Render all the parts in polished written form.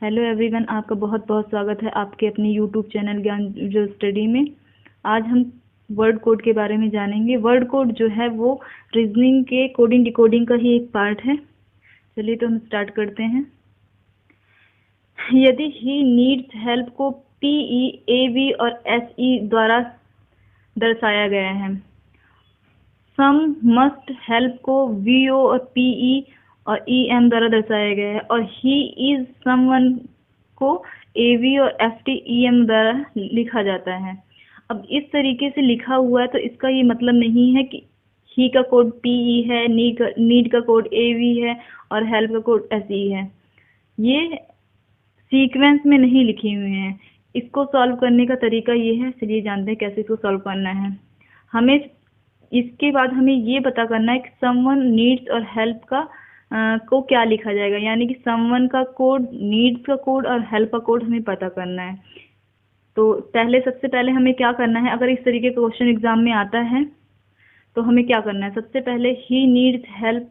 Hello everyone, आपका बहुत बहुत स्वागत है आपके अपने यूट्यूब चैनल ज्ञान विजुअल स्टडी में। आज हम वर्ड कोड के बारे में जानेंगे। वर्ड कोड जो है वो रीजनिंग के कोडिंग डिकोडिंग का ही एक पार्ट है। चलिए तो हम स्टार्ट करते हैं। यदि ही नीड्स हेल्प को PE, AV और SE द्वारा दर्शाया गया है। सम मस्ट हेल्प को VO और PE और EM द्वारा दर्शाया गया है और ही इज समवन को AV और FT EM द्वारा लिखा जाता है। अब इस तरीके से लिखा हुआ है तो इसका ये मतलब नहीं है कि ही का कोड PE है, नीड का कोड AV है और हेल्प का कोड SE है। ये सीक्वेंस में नहीं लिखे हुए हैं। इसको सॉल्व करने का तरीका ये है। चलिए जानते हैं कैसे इसको सॉल्व करना है। हमें इसके बाद हमें ये पता करना है कि समवन नीड्स और हेल्प का को क्या लिखा जाएगा, यानी कि समवन का कोड, नीड्स का कोड और हेल्प का कोड हमें पता करना है। तो सबसे पहले हमें क्या करना है, अगर इस तरीके का क्वेश्चन एग्जाम में आता है तो हमें क्या करना है। सबसे पहले ही नीड्स हेल्प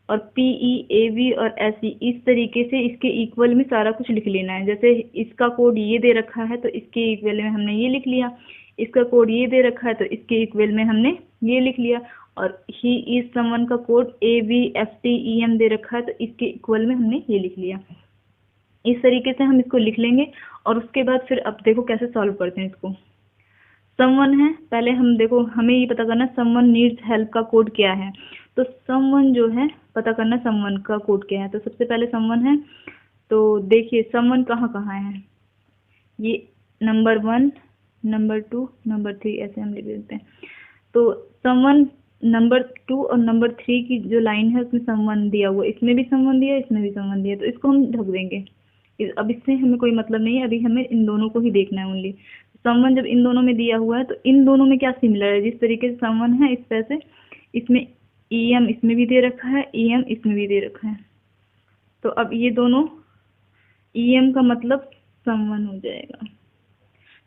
और PE, AV और SE इस तरीके से इसके इक्वल में सारा कुछ लिख लेना है। जैसे इसका कोड ये दे रखा है तो इसके इक्वल में हमने ये लिख लिया, इसका कोड ये दे रखा है तो इसके इक्वल में हमने ये लिख लिया, और ही इज समवन का कोड AV, FT, EM दे रखा है तो इसके इक्वल में हमने ये लिख लिया। इस तरीके से हम इसको लिख लेंगे और उसके बाद फिर अब देखो कैसे सॉल्व करते हैं इसको। समवन है, पहले हम देखो हमें ये पता करना समवन नीड्स हेल्प का कोड क्या है। तो समवन जो है पता करना समवन का कोड क्या है। तो सबसे पहले समवन है, तो देखिए समवन कहाँ कहाँ है। ये नंबर 1, नंबर 2, नंबर 3 ऐसे हम लिख देते हैं। तो समवन नंबर 2 और नंबर 3 की जो लाइन है उसमें समवन दिया हुआ, इसमें भी समवन दिया, इसमें भी समवन दिया, तो इसको हम ढक देंगे। अब इससे हमें कोई मतलब नहीं है, अभी हमें इन दोनों को ही देखना है ओनली। समवन जब इन दोनों में दिया हुआ है तो इन दोनों में क्या सिमिलर है। जिस तरीके से समवन है इस तरह से इसमें EM इसमें भी दे रखा है, EM इसमें भी दे रखा है। तो अब ये दोनों EM का मतलब समवन हो जाएगा।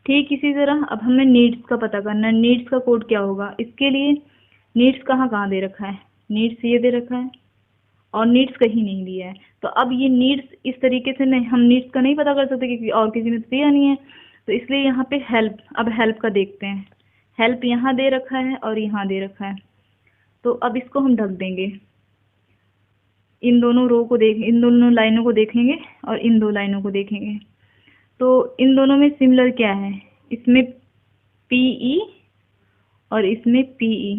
ठीक इसी तरह अब हमें नीड्स का पता करना है। नीड्स का कोड क्या होगा। इसके लिए नीड्स कहाँ कहाँ दे रखा है, नीड्स ये दे रखा है और नीड्स कहीं नहीं दिया है। तो अब ये नीड्स इस तरीके से नहीं, हम नीड्स का नहीं पता कर सकते क्योंकि और किसी में तो दिया नहीं है। तो इसलिए यहाँ पे हेल्प, अब हेल्प का देखते हैं। हेल्प यहाँ दे रखा है और यहाँ दे रखा है, तो अब इसको हम ढक देंगे। इन दोनों लाइनों को देखेंगे और इन दो लाइनों को देखेंगे। तो इन दोनों में सिमिलर क्या है, इसमें PE और इसमें PE,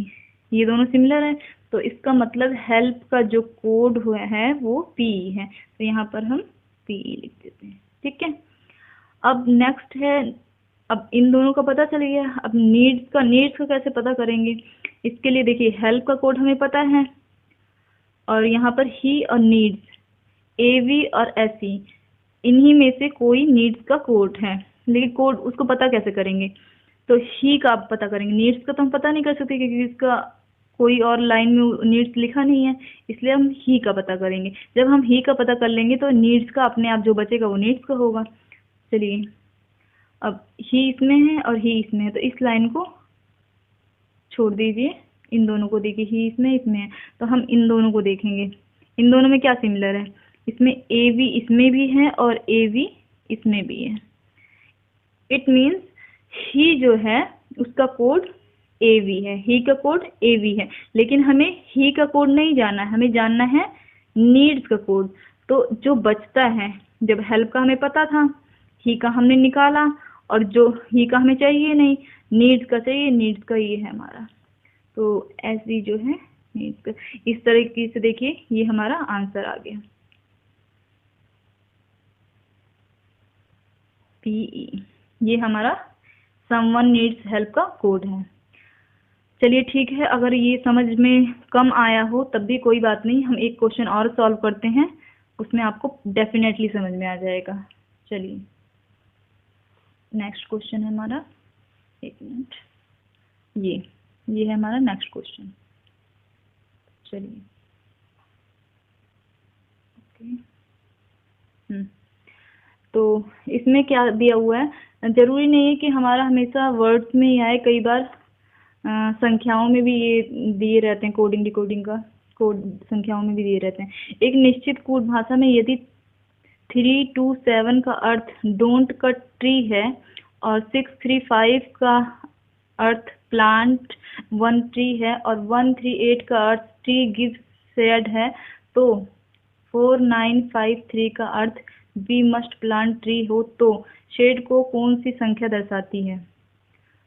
ये दोनों सिमिलर है। तो इसका मतलब हेल्प का जो कोड हुआ है वो PE है, तो यहाँ पर हम PE लिख देते हैं। ठीक है। अब नेक्स्ट है, अब इन दोनों का पता चल गया। अब नीड्स का कैसे पता करेंगे। इसके लिए देखिए हेल्प का कोड हमें पता है और यहाँ पर ही और नीड्स, AV और SE, इन्हीं में से कोई नीड्स का कोड है, लेकिन कोड उसको पता कैसे करेंगे। तो ही का आप पता करेंगे, नीड्स का तो हम पता नहीं कर सकते क्योंकि इसका कोई और लाइन में नीड्स लिखा नहीं है, इसलिए हम ही का पता करेंगे। जब हम ही का पता कर लेंगे तो नीड्स का अपने आप जो बचेगा वो नीड्स का होगा। चलिए अब ही इसमें है और ही इसमें है, तो इस लाइन को छोड़ दीजिए, इन दोनों को देखिए, ही इसमें है, तो हम इन दोनों को देखेंगे। इन दोनों में क्या सिमिलर है, इसमें AV इसमें भी है और AV इसमें भी है। इट मीन्स ही जो है उसका कोड AV है, ही का कोड AV है, लेकिन हमें ही का कोड नहीं जानना है, हमें जानना है नीड्स का कोड। तो जो बचता है, जब हेल्प का हमें पता था, ही का हमने निकाला, और जो ही का हमें चाहिए नहीं, नीड्स का चाहिए, नीड्स का ये है हमारा। तो ऐसी जो है नीड्स का, इस तरीके से देखिए ये हमारा आंसर आ गया PE। ये हमारा समवन नीड्स हेल्प का कोड है। चलिए ठीक है, अगर ये समझ में कम आया हो तब भी कोई बात नहीं, हम एक क्वेश्चन और सॉल्व करते हैं, उसमें आपको डेफिनेटली समझ में आ जाएगा। चलिए नेक्स्ट क्वेश्चन है हमारा, एक मिनट, ये है हमारा नेक्स्ट क्वेश्चन। चलिए ओके। तो इसमें क्या दिया हुआ है, जरूरी नहीं है कि हमारा हमेशा वर्ड्स में ही आए, कई बार संख्याओं में भी ये दिए रहते हैं। कोडिंग डिकोडिंग का कोड संख्याओं में भी दिए रहते हैं। एक निश्चित कोड भाषा में यदि 627 का अर्थ डोंट कट ट्री है और 635 का अर्थ प्लांट वन ट्री है और 138 का अर्थ ट्री गिव्स शेड है, तो 4953 का अर्थ वी मस्ट प्लांट ट्री हो, तो शेड को कौन सी संख्या दर्शाती है?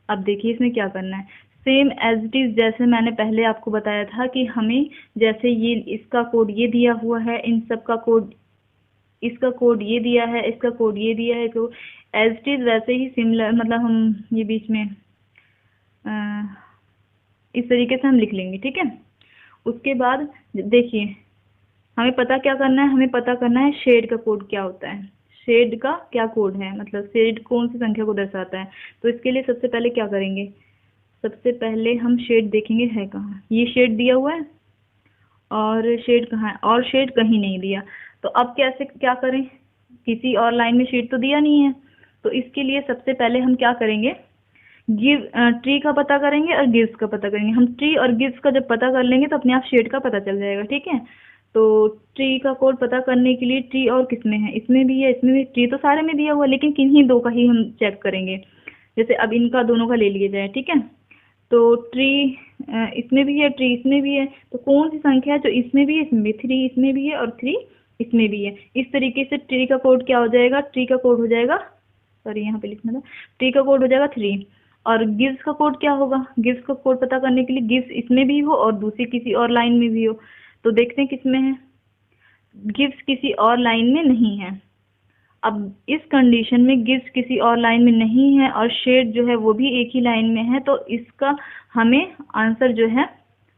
अब देखिए इसमें क्या करना है। सेम एज इट इज, जैसे मैंने पहले आपको बताया था कि हमें जैसे ये इसका कोड ये दिया हुआ है, इन सब का कोड, इसका कोड ये दिया है, इसका कोड ये दिया है, तो एज इट इज वैसे ही सिमिलर, मतलब हम ये बीच में इस तरीके से हम लिख लेंगे, ठीक है। उसके बाद देखिए हमें पता क्या करना है, हमें पता करना है शेड का कोड क्या होता है, शेड का क्या कोड है, मतलब शेड कौन सी संख्या को दर्शाता है। तो इसके लिए सबसे पहले क्या करेंगे, सबसे पहले हम शेड देखेंगे है कहाँ। ये शेड दिया हुआ है और शेड कहाँ है, और शेड कहीं नहीं दिया। तो अब कैसे क्या करें, किसी और लाइन में शेड तो दिया नहीं है, तो इसके लिए सबसे पहले हम क्या करेंगे, गिव ट्री का पता करेंगे और गिव्स का पता करेंगे। हम ट्री और गिव्स का जब पता कर लेंगे तो अपने आप शेड का पता चल जाएगा, ठीक है। तो ट्री का कोड पता करने के लिए ट्री और किसमें है, इसमें भी है, इसमें भी, ट्री तो सारे में दिया हुआ है लेकिन किन्हीं दो का ही हम चेक करेंगे। जैसे अब इनका दोनों का ले लिया जाए, ठीक है। तो ट्री इसमें भी है, ट्री इसमें भी है, तो कौन सी संख्या है जो इसमें भी है, इसमें भी, 3 इसमें भी है और 3 इसमें भी है। इस तरीके से ट्री का कोड क्या हो जाएगा, ट्री का कोड हो जाएगा, सॉरी यहाँ पे लिखना था, ट्री का कोड हो जाएगा 3। और गिव्स का कोड क्या होगा, गिव्स का कोड पता करने के लिए गिव्स इसमें भी हो और दूसरी किसी और लाइन में भी हो, तो देखते हैं किसमें है, गिव्स किसी और लाइन में नहीं है। अब इस कंडीशन में गिव्स किसी और लाइन में नहीं है और शेड जो है वो भी एक ही लाइन में है, तो इसका हमें आंसर जो है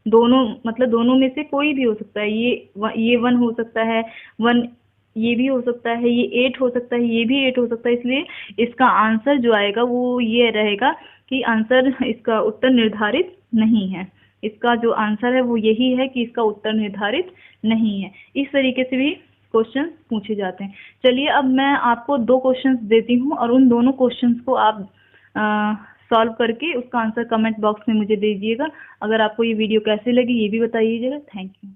दोनों, मतलब दोनों में से कोई भी हो सकता है। ये 1 हो सकता है, 1 ये भी हो सकता है, ये 8 हो सकता है, ये भी 8 हो सकता है। इसलिए इसका आंसर जो आएगा वो ये रहेगा कि आंसर, इसका उत्तर निर्धारित नहीं है। इसका जो आंसर है वो यही है कि इसका उत्तर निर्धारित नहीं है। इस तरीके से भी क्वेश्चन पूछे जाते हैं। चलिए अब मैं आपको 2 क्वेश्चंस देती हूँ और उन दोनों क्वेश्चंस को आप सॉल्व करके उसका आंसर कमेंट बॉक्स में मुझे दीजिएगा। अगर आपको ये वीडियो कैसे लगी ये भी बताइएगा। Thank you.